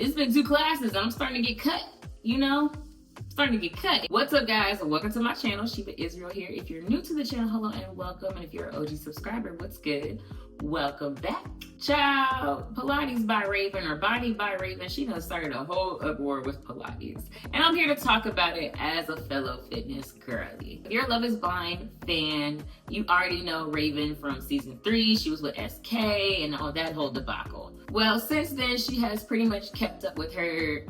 It's been 2 classes and I'm starting to get cut, you know? Starting to get cut. What's up, guys? Welcome to my channel. Shiva Israel here. If you're new to the channel, hello and welcome. And if you're an OG subscriber, what's good? Welcome back. Child, Pilates by Raven or Body by Raven. She done started a whole uproar with Pilates. And I'm here to talk about it as a fellow fitness girly. If you're a Love is Blind fan, you already know Raven from season 3. She was with SK and all that whole debacle. Well, since then, she has pretty much kept up with her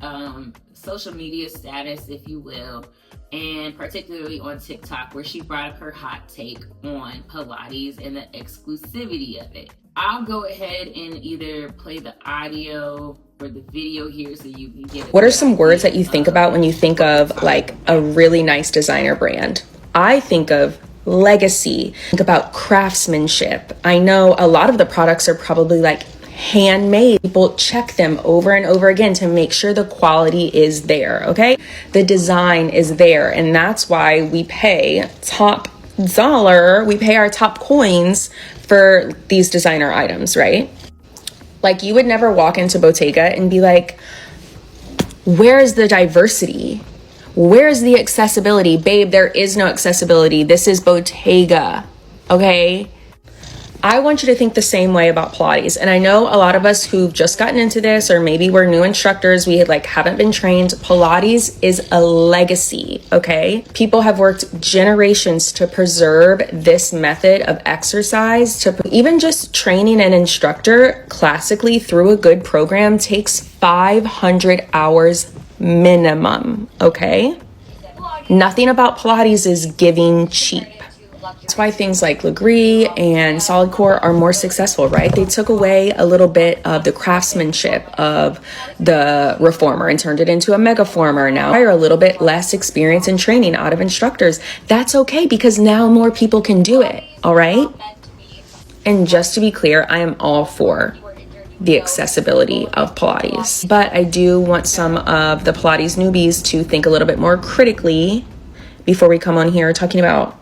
social media status, if you will, and particularly on TikTok, where she brought up her hot take on Pilates and the exclusivity of it. I'll go ahead and either play the audio or the video here so you can get it. What are some words that you think about when you think of like a really nice designer brand? I think of legacy, think about craftsmanship. I know a lot of the products are probably like handmade. People check them over and over again to make sure the quality is there, okay? The design is there, and that's why we pay top dollar, we pay our top coins for these designer items, right? Like, you would never walk into Bottega and be like, where's the diversity? Where's the accessibility? Babe, there is no accessibility. This is Bottega, okay? I want you to think the same way about Pilates. And I know a lot of us who've just gotten into this, or maybe we're new instructors, we haven't been trained. Pilates is a legacy, okay? People have worked generations to preserve this method of exercise. Even just training an instructor classically through a good program takes 500 hours minimum, okay? Nothing about Pilates is giving cheap. That's why things like Legree and Solid Core are more successful, right? They took away a little bit of the craftsmanship of the reformer and turned it into a megaformer. Now hire a little bit less experience in training out of instructors. That's okay, because now more people can do it, all right? And just to be clear, I am all for the accessibility of Pilates, but I do want some of the Pilates newbies to think a little bit more critically before we come on here talking about,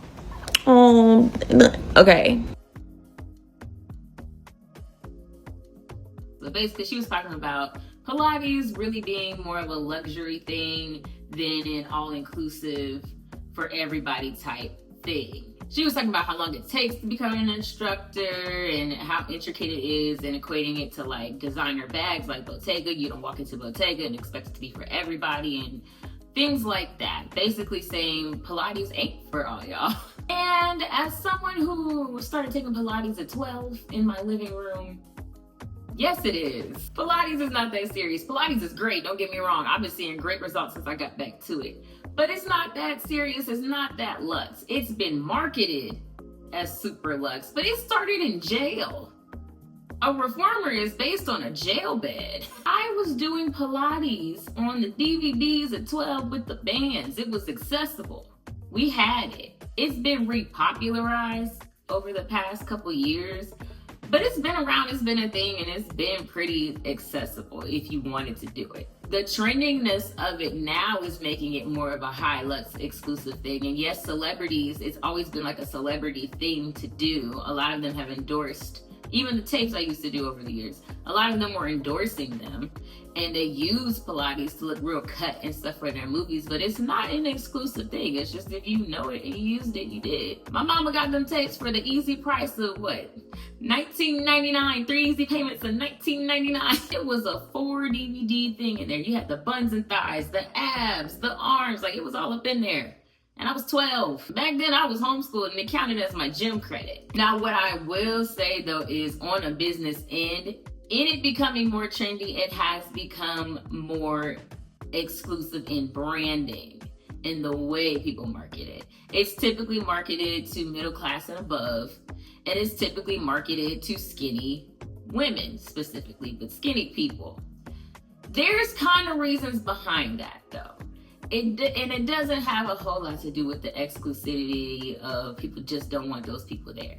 oh, okay. So basically, she was talking about Pilates really being more of a luxury thing than an all-inclusive for everybody type thing. She was talking about how long it takes to become an instructor and how intricate it is, and equating it to like designer bags like Bottega. You don't walk into Bottega and expect it to be for everybody and things like that. Basically saying Pilates ain't for all y'all. And as someone who started taking Pilates at 12 in my living room, yes, it is. Pilates is not that serious. Pilates is great, don't get me wrong. I've been seeing great results since I got back to it. But it's not that serious, it's not that luxe. It's been marketed as super luxe, but it started in jail. A reformer is based on a jail bed. I was doing Pilates on the DVDs at 12 with the bands. It was accessible. We had it. It's been repopularized over the past couple years, but it's been around, it's been a thing, and it's been pretty accessible if you wanted to do it. The trendiness of it now is making it more of a high lux exclusive thing. And yes, celebrities, it's always been like a celebrity thing to do. A lot of them have endorsed, even the tapes I used to do over the years, a lot of them were endorsing them, and they use Pilates to look real cut and stuff for their movies, but it's not an exclusive thing. It's just if you know it and you used it, you did. My mama got them tapes for the easy price of what? $19.99, 3 easy payments of $19.99. It was a 4 DVD thing in there. You had the buns and thighs, the abs, the arms, like it was all up in there. And I was 12. Back then I was homeschooled and it counted as my gym credit. Now what I will say though is, on a business end, in it becoming more trendy, it has become more exclusive in branding, in the way people market it. It's typically marketed to middle class and above, and it's typically marketed to skinny women specifically, but skinny people. There's kind of reasons behind that though. And it doesn't have a whole lot to do with the exclusivity of people just don't want those people there.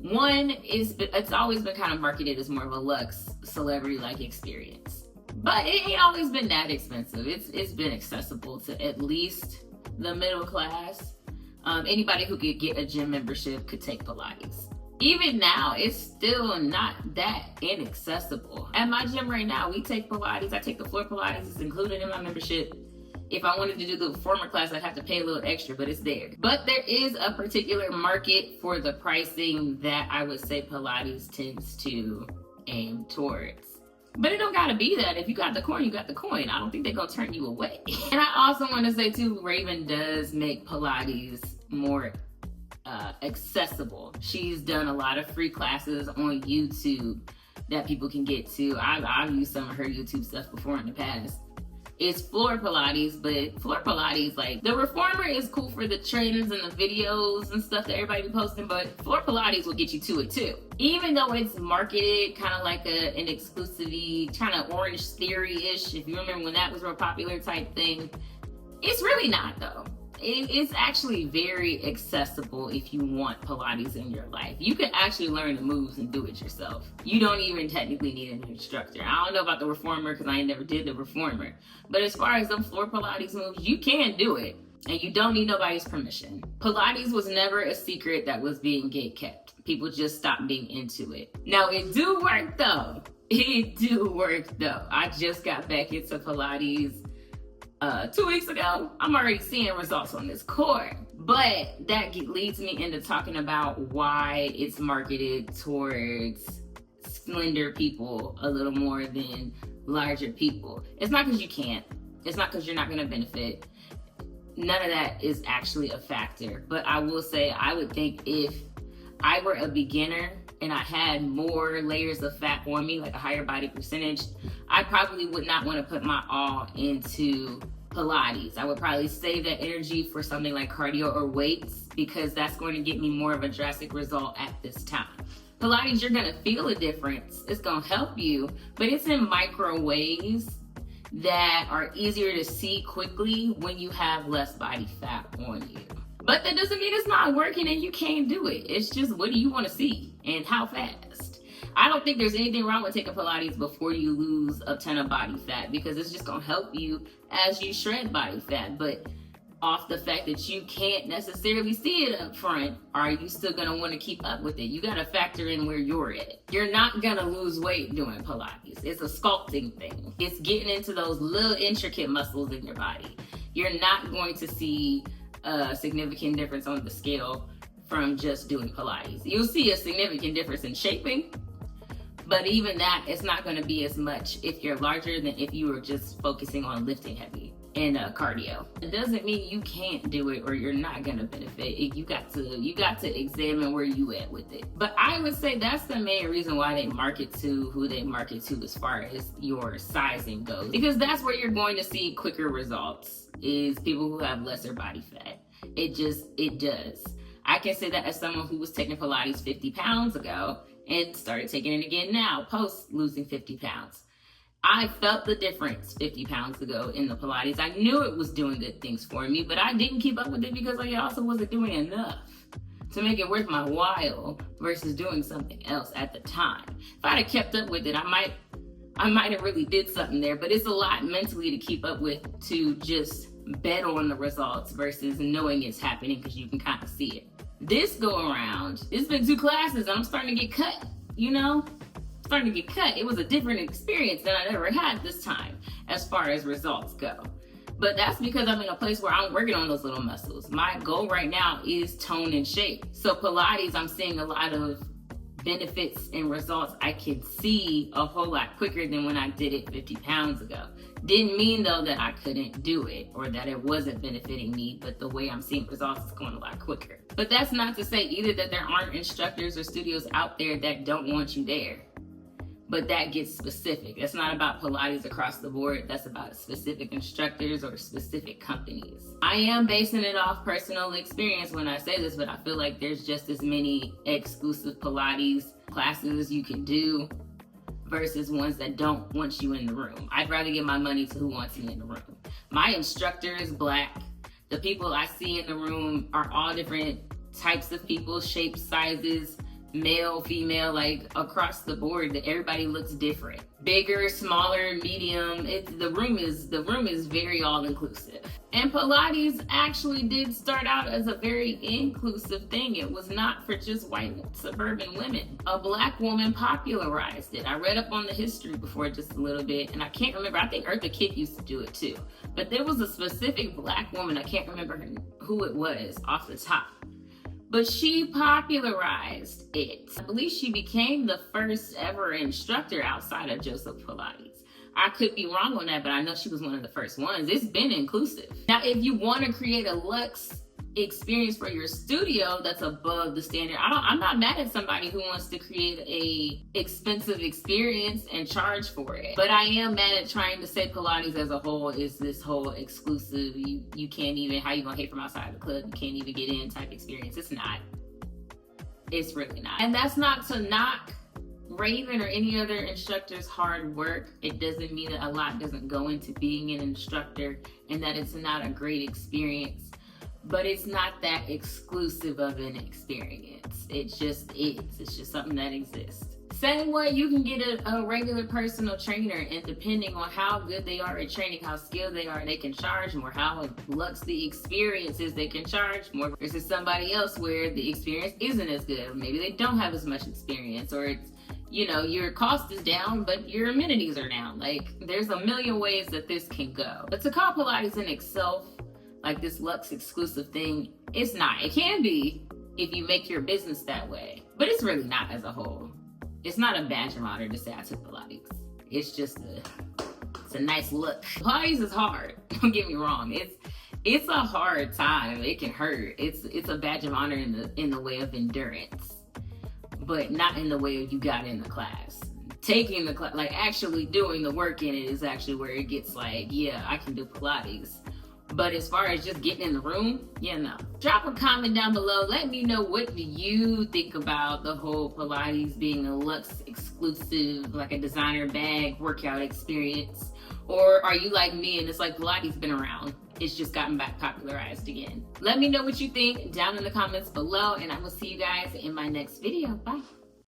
One is, it's always been kind of marketed as more of a luxe celebrity-like experience, but it ain't always been that expensive. It's been accessible to at least the middle class. Anybody who could get a gym membership could take Pilates. even now, it's still not that inaccessible. At my gym right now, we take Pilates. I take the floor Pilates. It's included in my membership. If I wanted to do the reformer class, I'd have to pay a little extra, but it's there. But there is a particular market for the pricing that I would say Pilates tends to aim towards. But it don't gotta be that. If you got the coin, you got the coin. I don't think they're gonna turn you away. And I also want to say too, Raven does make Pilates more accessible. She's done a lot of free classes on YouTube that people can get to. I've used some of her YouTube stuff before in the past. It's floor Pilates, but floor Pilates, like the reformer is cool for the trends and the videos and stuff that everybody be posting, but floor Pilates will get you to it too. Even though it's marketed kind of like an Inclusivity, kind of Orange Theory-ish, if you remember when that was real popular type thing, it's really not though. It's actually very accessible if you want Pilates in your life. You can actually learn the moves and do it yourself. You don't even technically need an instructor. I don't know about the reformer because I ain't never did the reformer. But as far as them floor Pilates moves, you can do it. And you don't need nobody's permission. Pilates was never a secret that was being gatekept. People just stopped being into it. Now it do work though. It do work though. I just got back into Pilates 2 weeks ago. I'm already seeing results on this core, but that leads me into talking about why it's marketed towards slender people a little more than larger people. It's not because you can't. It's not because you're not going to benefit. None of that is actually a factor. But I will say, I would think if I were a beginner and I had more layers of fat on me, like a higher body percentage, I probably would not want to put my all into Pilates. I would probably save that energy for something like cardio or weights because that's going to get me more of a drastic result at this time. Pilates, you're going to feel a difference. It's going to help you, but it's in micro ways that are easier to see quickly when you have less body fat on you. But that doesn't mean it's not working and you can't do it. It's just, what do you want to see and how fast? I don't think there's anything wrong with taking Pilates before you lose a ton of body fat because it's just going to help you as you shred body fat. But off the fact that you can't necessarily see it up front, are you still going to want to keep up with it? You got to factor in where you're at. You're not going to lose weight doing Pilates. It's a sculpting thing. It's getting into those little intricate muscles in your body. You're not going to see a significant difference on the scale from just doing Pilates. You'll see a significant difference in shaping, but even that, it's not going to be as much if you're larger than if you were just focusing on lifting heavy and cardio. It doesn't mean you can't do it or you're not going to benefit. You got to examine where you at with it. But I would say that's the main reason why they market to who they market to as far as your sizing goes, because that's where you're going to see quicker results, is people who have lesser body fat. It does. I can say that as someone who was taking Pilates 50 pounds ago and started taking it again now, post losing 50 pounds. I felt the difference 50 pounds ago in the Pilates. I knew it was doing good things for me, but I didn't keep up with it because I also wasn't doing enough to make it worth my while versus doing something else at the time. If I'd have kept up with it, I might have really did something there, but it's a lot mentally to keep up with, to just bet on the results versus knowing it's happening because you can kind of see it. This go around, it's been 2 classes and I'm starting to get cut, starting to get cut. It was a different experience than I ever had this time as far as results go. But that's because I'm in a place where I'm working on those little muscles. My goal right now is tone and shape. So Pilates, I'm seeing a lot of benefits and results I can see a whole lot quicker than when I did it 50 pounds ago. Didn't mean though that I couldn't do it or that it wasn't benefiting me, but the way I'm seeing results is going a lot quicker. But that's not to say either that there aren't instructors or studios out there that don't want you there. But that gets specific. That's not about Pilates across the board. That's about specific instructors or specific companies. I am basing it off personal experience when I say this, but I feel like there's just as many exclusive Pilates classes you can do versus ones that don't want you in the room. I'd rather give my money to who wants me in the room. My instructor is Black. The people I see in the room are all different types of people, shapes, sizes, male, female, like across the board, that everybody looks different. Bigger, smaller, medium. The room is very all inclusive. And Pilates actually did start out as a very inclusive thing. It was not for just white suburban women. A Black woman popularized it. I read up on the history before just a little bit, and I can't remember. I think Eartha Kitt used to do it too. But there was a specific Black woman, I can't remember who it was off the top, but she popularized it. I believe she became the first ever instructor outside of Joseph Pilates. I could be wrong on that, but I know she was one of the first ones. It's been inclusive. Now, if you want to create a luxe experience for your studio that's above the standard, I'm not mad at somebody who wants to create a expensive experience and charge for it. But I am mad at trying to say Pilates as a whole is this whole exclusive, you can't even, how you gonna hate from outside the club, you can't even get in type experience. It's not. It's really not. And that's not to knock Raven or any other instructor's hard work. It doesn't mean that a lot doesn't go into being an instructor and that it's not a great experience, but it's not that exclusive of an experience. It just is. It's just something that exists. Same way you can get a regular personal trainer, and depending on how good they are at training, how skilled they are, they can charge more. How luxe the experience is, they can charge more. Versus somebody else where the experience isn't as good. Maybe they don't have as much experience, or it's, you know, your cost is down, but your amenities are down. Like, there's a million ways that this can go. But to call Pilates in itself like this luxe exclusive thing, it's not. It can be if you make your business that way, but it's really not as a whole. It's not a badge of honor to say I took Pilates. It's just it's a nice look. Pilates is hard. Don't get me wrong. It's a hard time. It can hurt. It's a badge of honor in the way of endurance, but not in the way of you got in the class. Taking the class, like actually doing the work in it, is actually where it gets like, yeah, I can do Pilates. But as far as just getting in the room, yeah, no. Drop a comment down below. Let me know, what do you think about the whole Pilates being a luxe exclusive, like a designer bag workout experience? Or are you like me and it's like Pilates been around, it's just gotten back popularized again? Let me know what you think down in the comments below, and I will see you guys in my next video. Bye.